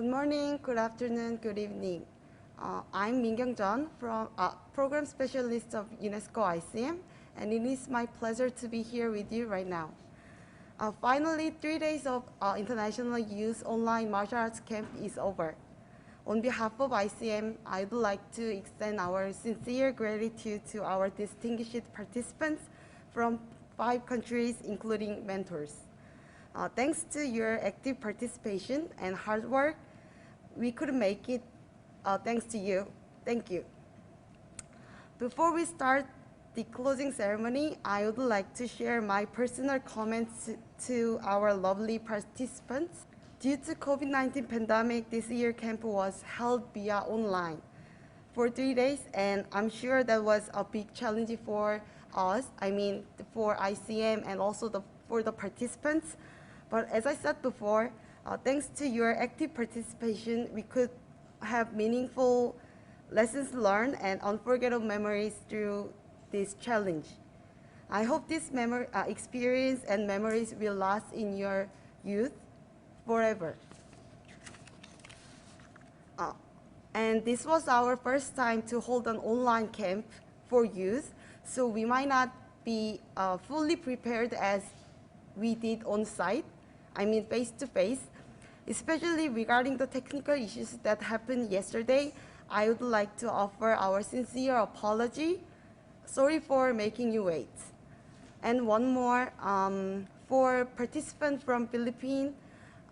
Good morning, good afternoon, good evening. I'm Mingyong Jeon, from Program Specialist of UNESCO ICM, and it is my pleasure to be here with you right now. Finally, 3 days of International Youth Online Martial Arts Camp is over. On behalf of ICM, I would like to extend our sincere gratitude to our distinguished participants from 5 countries, including mentors. Thanks to your active participation and hard work, we could make it thanks to you. Thank you. Before we start the closing ceremony, I would like to share my personal comments to our lovely participants. Due to COVID-19 pandemic, this year camp was held via online for 3 days, and I'm sure that was a big challenge for us, for ICM and also for the participants. But as I said before, thanks to your active participation, we could have meaningful lessons learned and unforgettable memories through this challenge. I hope this experience and memories will last in your youth forever. And this was our first time to hold an online camp for youth, so we might not be fully prepared as we did on site, face-to-face. Especially regarding the technical issues that happened yesterday, I would like to offer our sincere apology. Sorry for making you wait. And one more, for participants from Philippines,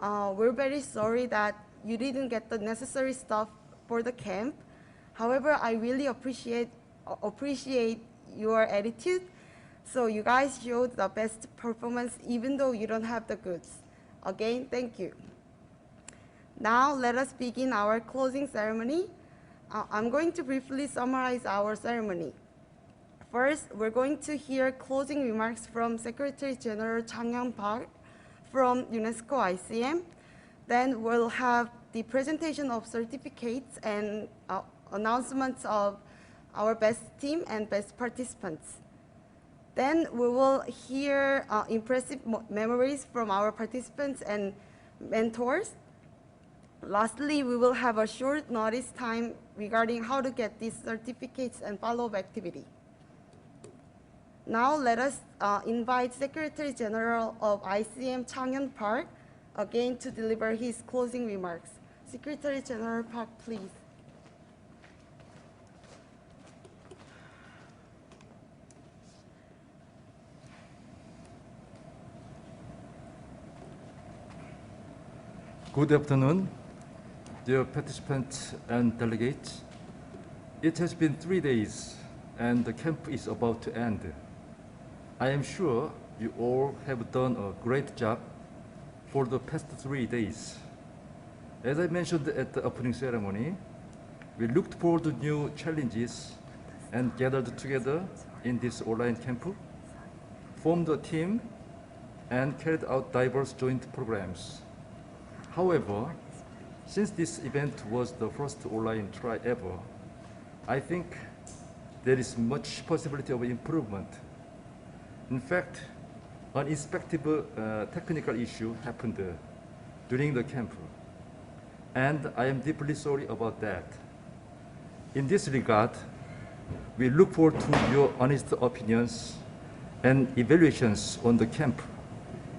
we're very sorry that you didn't get the necessary stuff for the camp. However, I really appreciate your attitude. So you guys showed the best performance even though you don't have the goods. Again, thank you. Now let us begin our closing ceremony. I'm going to briefly summarize our ceremony. First, we're going to hear closing remarks from Secretary General Chang Park from UNESCO ICM. Then we'll have the presentation of certificates and announcements of our best team and best participants. Then we will hear impressive memories from our participants and mentors. Lastly, we will have a short notice time regarding how to get these certificates and follow-up activity. Now let us invite Secretary General of ICM Chang Park again to deliver his closing remarks. Secretary General Park, please. Good afternoon, dear participants and delegates. It has been 3 days and the camp is about to end. I am sure you all have done a great job for the past 3 days. As I mentioned at the opening ceremony, we looked for the new challenges and gathered together in this online camp, formed a team, and carried out diverse joint programs. However, since this event was the first online try ever, I think there is much possibility of improvement. In fact, an unexpected technical issue happened during the camp, and I am deeply sorry about that. In this regard, we look forward to your honest opinions and evaluations on the camp,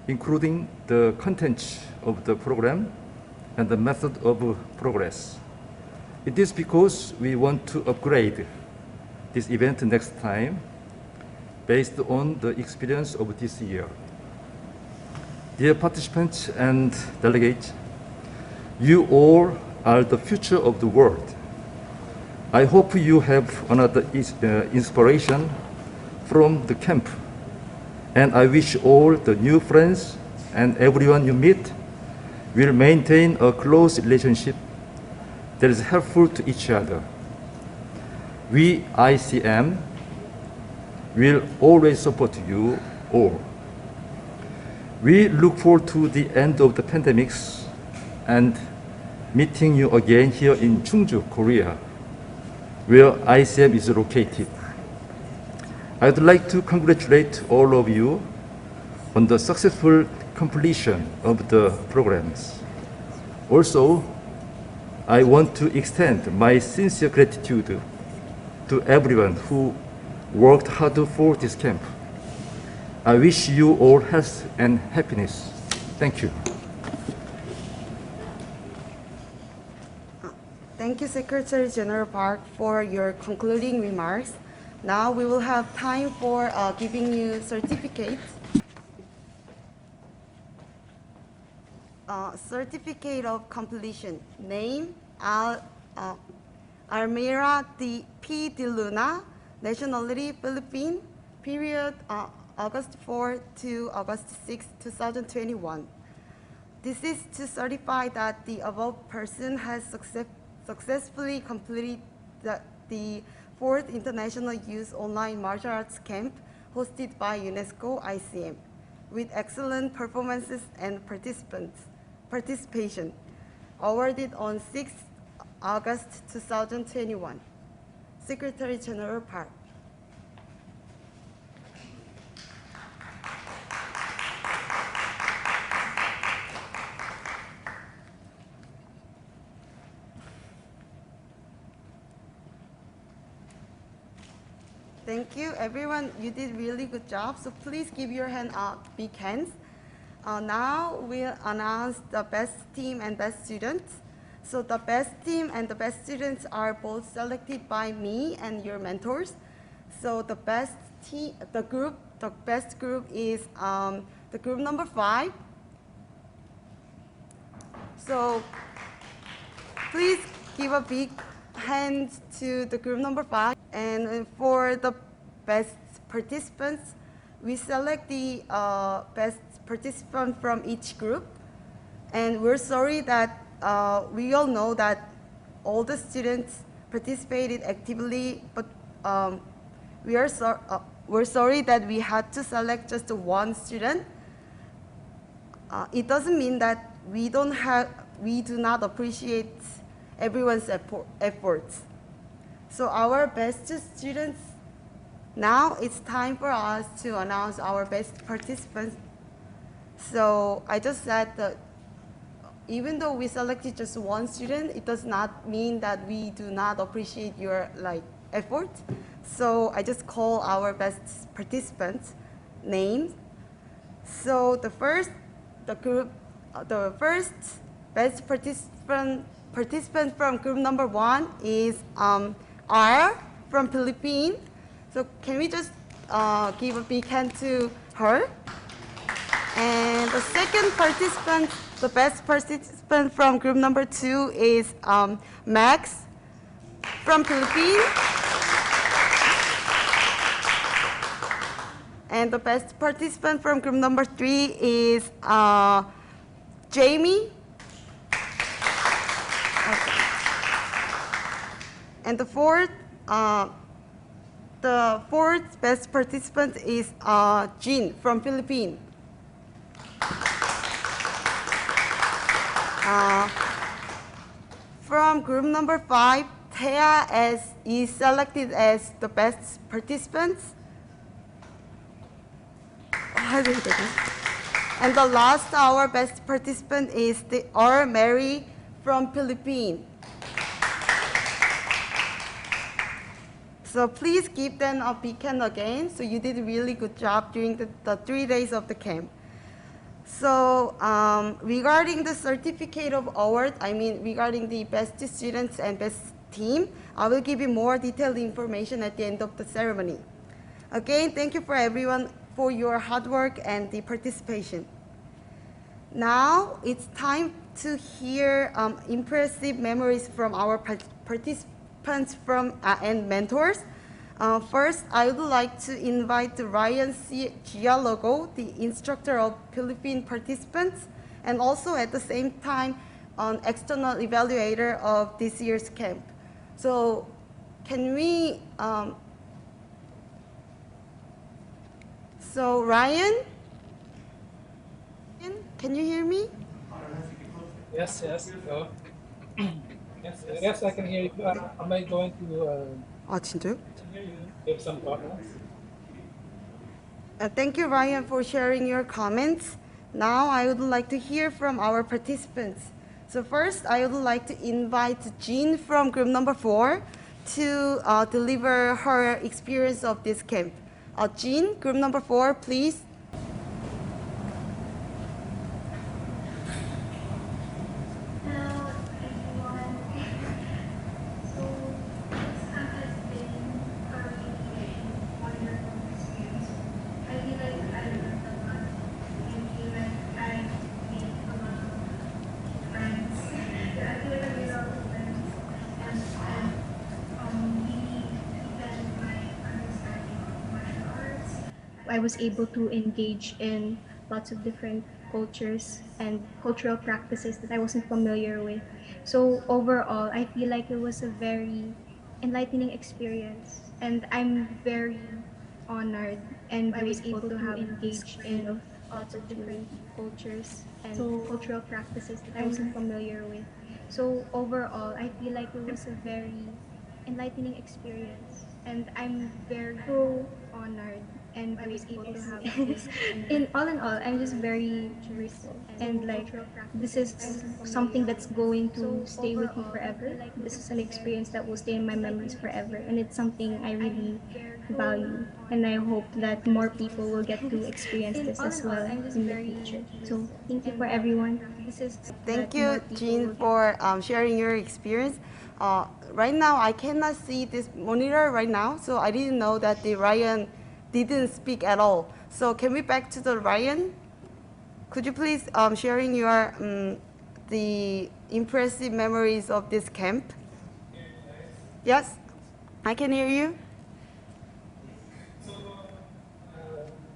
including the content of the program and the method of progress. It is because we want to upgrade this event next time based on the experience of this year. Dear participants and delegates, you all are the future of the world. I hope you have another inspiration from the camp, and I wish all the new friends and everyone you meet will maintain a close relationship that is helpful to each other. We, ICM, will always support you all. We look forward to the end of the pandemics and meeting you again here in Chungju, Korea, where ICM is located. I would like to congratulate all of you on the successful completion of the programs. Also, I want to extend my sincere gratitude to everyone who worked hard for this camp. I wish you all health and happiness. Thank you. Thank you, Secretary General Park, for your concluding remarks. Now we will have time for giving you certificates. Certificate of completion. Name, Almira P. De Luna, nationality Philippine, period August 4 to August 6, 2021. This is to certify that the above person has successfully completed the 4th International Youth Online Martial Arts Camp hosted by UNESCO ICM with excellent performances and participation, awarded on 6 August 2021. Secretary General Park. Thank you, everyone. You did really good job. So please give your hand up, big hands. Now we'll announce the best team and best students. So the best team and the best students are both selected by me and your mentors. So the best team, the best group is the group number 5. So please give a big hand to the group number 5. And for the best participants, we select the best participant from each group. And we're sorry that we all know that all the students participated actively, but we're sorry that we had to select just one student. It doesn't mean that we do not appreciate everyone's efforts. So our best students, now it's time for us to announce our best participants. So I just said that even though we selected just one student, it does not mean that we do not appreciate your effort. So I just call our best participants names. So the first best participant from group number 1 is R from Philippines. So can we just give a big hand to her? And the second participant, the best participant from group number 2 is Max from Philippines. And the best participant from group number 3 is Jamie. Okay. And the fourth best participant is Jean from Philippines. From group number 5, Thea is selected as the best participant. And the last, our best participant is the Mary from Philippines. So please give them a big hand again. So you did a really good job during the 3 days of the camp. So regarding the certificate of award, regarding the best students and best team, I will give you more detailed information at the end of the ceremony. Again, thank you for everyone for your hard work and the participation. Now it's time to hear impressive memories from our participants and mentors. First, I would like to invite Ryan Gialogo, the instructor of Philippine participants, and also at the same time, an external evaluator of this year's camp. So can we, so Ryan, can you hear me? Yes. Oh. Yes, I can hear you. Am I going to 진짜요? give some comments? Thank you, Ryan, for sharing your comments. Now I would like to hear from our participants. So first, I would like to invite Jean from group number 4 to deliver her experience of this camp. Jean, group number 4, please. Hello, everyone. So, this has been a really wonderful experience. I feel like I learned a lot and feel like I made a lot of friends. I feel like I made a lot of friends and really deepened my understanding of martial arts. I was able to engage in lots of different cultures and cultural practices that I wasn't familiar with. So overall, I feel like it was a very enlightening experience, and I'm very honored and I was able to engage in lots of different cultures and cultural practices that I wasn't familiar with. So overall, I feel like it was a very enlightening experience, and I'm very honored and grateful to have this. In all, I'm just very grateful, and like this is something that's going to stay with me forever. This is an experience that will stay in my memories forever, and it's something I really value, and I hope that more people will get to experience this as well in the future. So thank you for everyone. Thank you, Jean, for sharing your experience. Right now, I cannot see this monitor right now, so I didn't know that the Ryan didn't speak at all. So can we back to the Ryan? Could you please sharing your the impressive memories of this camp? Yes, I can hear you.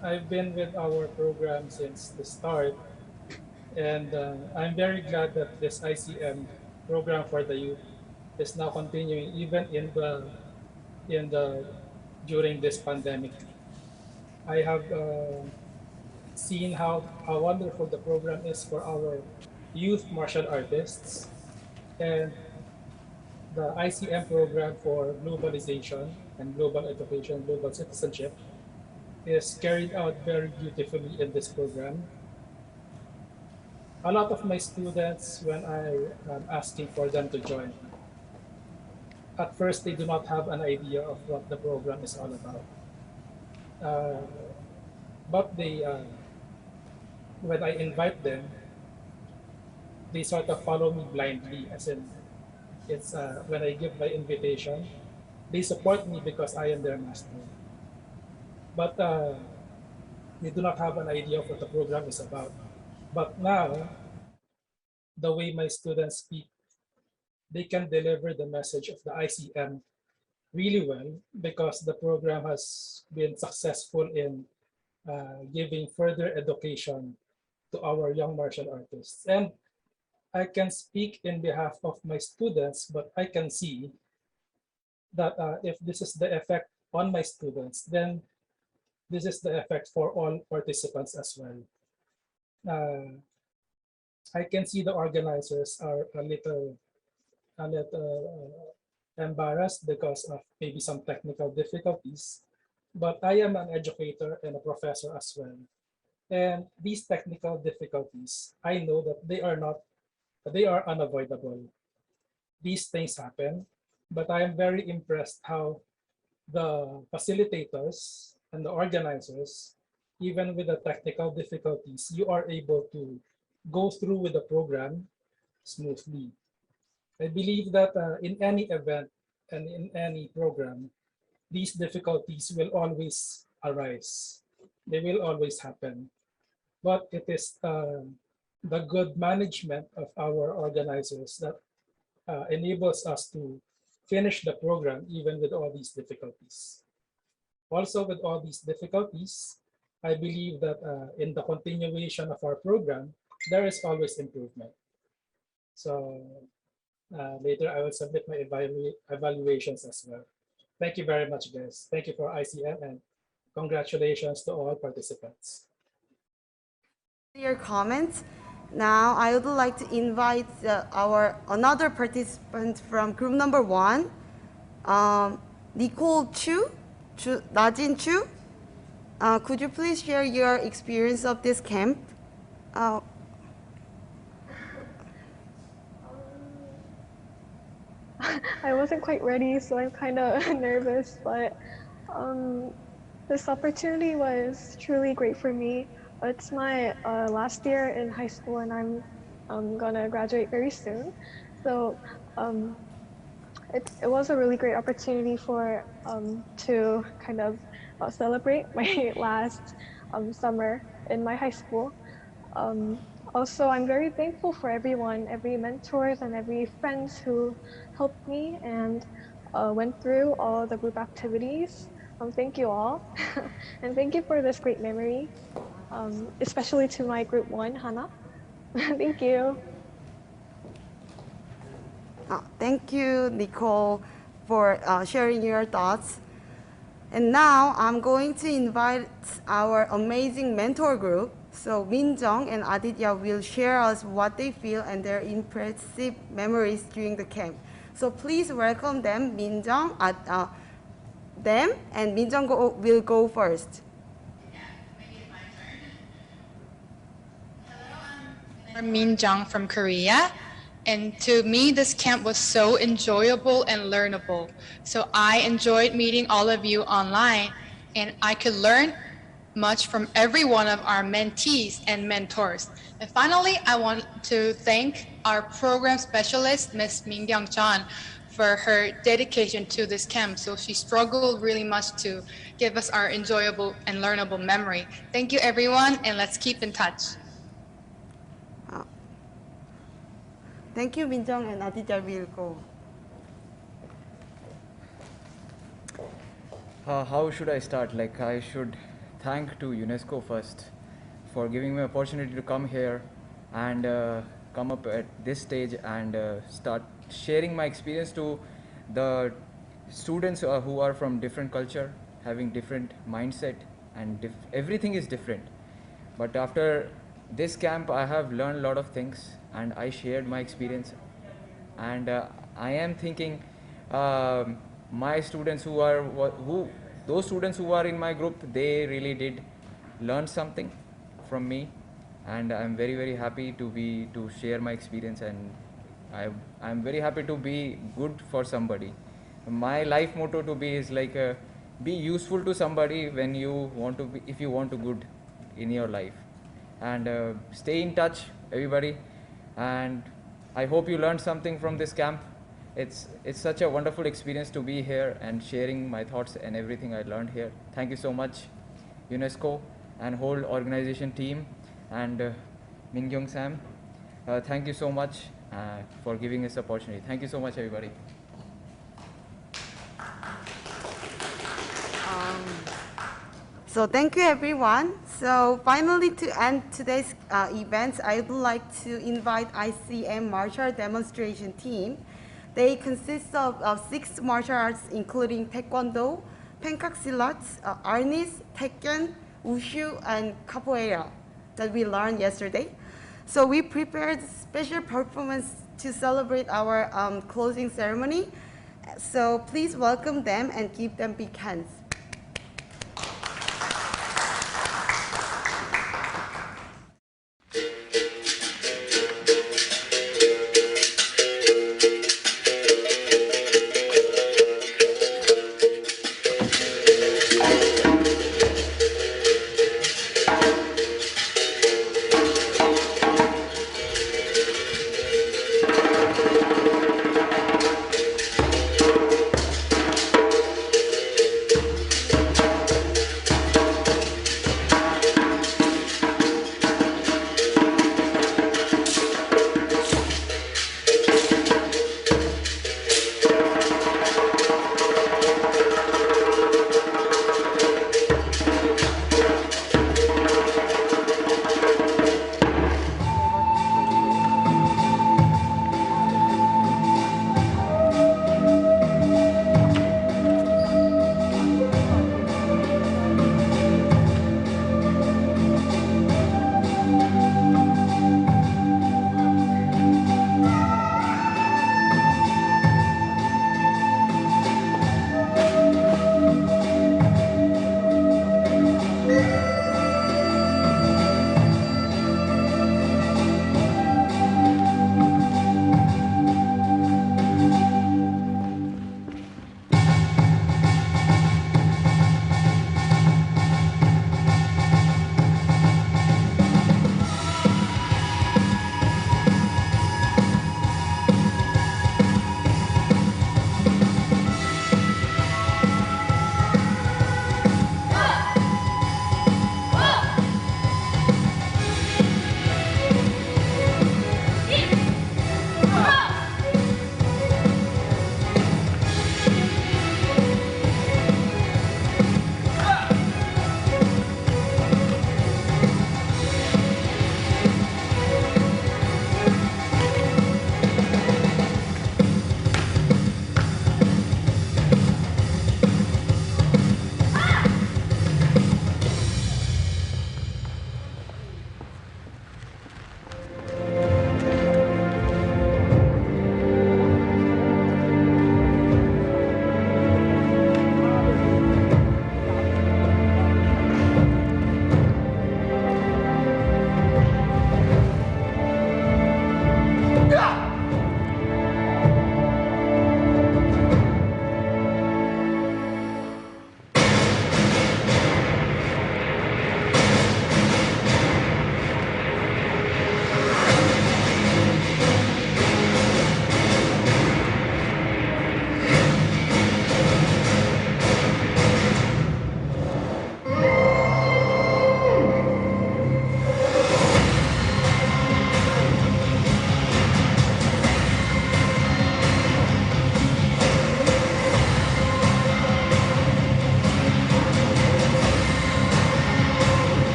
I've been with our program since the start, and I'm very glad that this ICM program for the youth is now continuing even in the during this pandemic. I have seen how wonderful the program is for our youth martial artists, and the ICM program for globalization and global education, global citizenship is carried out very beautifully in this program. A lot of my students, when I am asking for them to join, at first they do not have an idea of what the program is all about. Uh, but when I invite them, they sort of follow me blindly, as in it's when I give my invitation, they support me because I am their master. But they do not have an idea of what the program is about. But now, the way my students speak, they can deliver the message of the ICM really well because the program has been successful in giving further education to our young martial artists. And I can speak in behalf of my students, but I can see that if this is the effect on my students, then this is the effect for all participants as well. I can see the organizers are a little embarrassed because of maybe some technical difficulties, but I am an educator and a professor as well. And these technical difficulties, I know that they are unavoidable. These things happen, but I am very impressed how the facilitators and the organizers, even with the technical difficulties, you are able to go through with the program smoothly. I believe that in any event and in any program, these difficulties will always arise. They will always happen. But it is the good management of our organizers that enables us to finish the program even with all these difficulties. Also, with all these difficulties, I believe that in the continuation of our program, there is always improvement. So later, I will submit my evaluations as well. Thank you very much, guys. Thank you for ICM, and congratulations to all participants. Your comments. Now, I would like to invite our another participant from group number 1, Nicole Najin Chu. Could you please share your experience of this camp? I wasn't quite ready, so I'm kind of nervous, but um, this opportunity was truly great for me. It's my last year in high school, and I'm gonna graduate very soon. So um, it was a really great opportunity for to kind of celebrate my last summer in my high school. Um, Also, I'm very thankful for everyone, every mentors and every friends who helped me and went through all the group activities. Thank you all, and thank you for this great memory, especially to my group one, Hana. Thank you. Thank you, Nicole, for sharing your thoughts. And now I'm going to invite our amazing mentor group. So Minjung and Aditya will share us what they feel and their impressive memories during the camp. So please welcome them, Minjung, and Minjung will go first. I'm Min Jung from Korea. And to me, this camp was so enjoyable and learnable. So I enjoyed meeting all of you online, and I could learn much from every one of our mentees and mentors. And finally, I want to thank our program specialist, Ms. Min Kyung Chan, for her dedication to this camp. So she struggled really much to give us our enjoyable and learnable memory. Thank you, everyone, and let's keep in touch. Thank you, Minjung, and Aditya will go. How should I start? Like, I should thank to UNESCO first for giving me opportunity to come here and come up at this stage and start sharing my experience to the students who are from different culture, having different mindset, and everything is different. But after this camp, I have learned a lot of things, and I shared my experience. And I am thinking my students those students who are in my group, they really did learn something from me, and I'm very happy to share my experience, and I'm very happy to be good for somebody. My life motto to be is like be useful to somebody when you want to be, if you want to good in your life, and stay in touch, everybody. And I hope you learned something from this camp. It's such a wonderful experience to be here and sharing my thoughts and everything I learned here. Thank you so much, UNESCO and whole organization team, and Min Kyung Sam. Thank you so much for giving us opportunity. Thank you so much, everybody. So thank you, everyone. So finally, to end today's event, I would like to invite ICM martial demonstration team. They consist of 6 martial arts, including Taekwondo, Pencastilat, Arnis, Taekyon, Wushu, and Capoeira that we learned yesterday. So we prepared special performance to celebrate our closing ceremony. So please welcome them and give them big hands.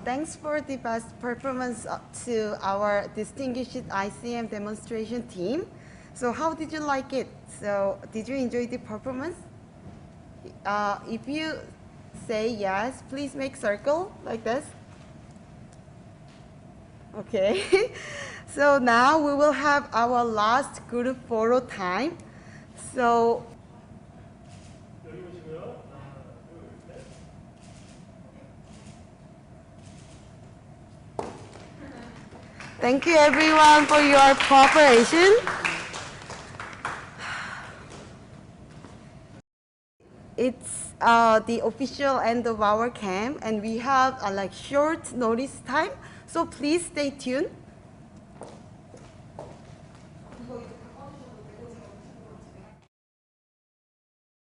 Thanks for the best performance to our distinguished ICM demonstration team. So how did you like it? So did you enjoy the performance? If you say yes, please make circle like this. Okay. So now we will have our last group photo time. So thank you everyone for your cooperation. It's the official end of our camp, and we have like short notice time, so please stay tuned.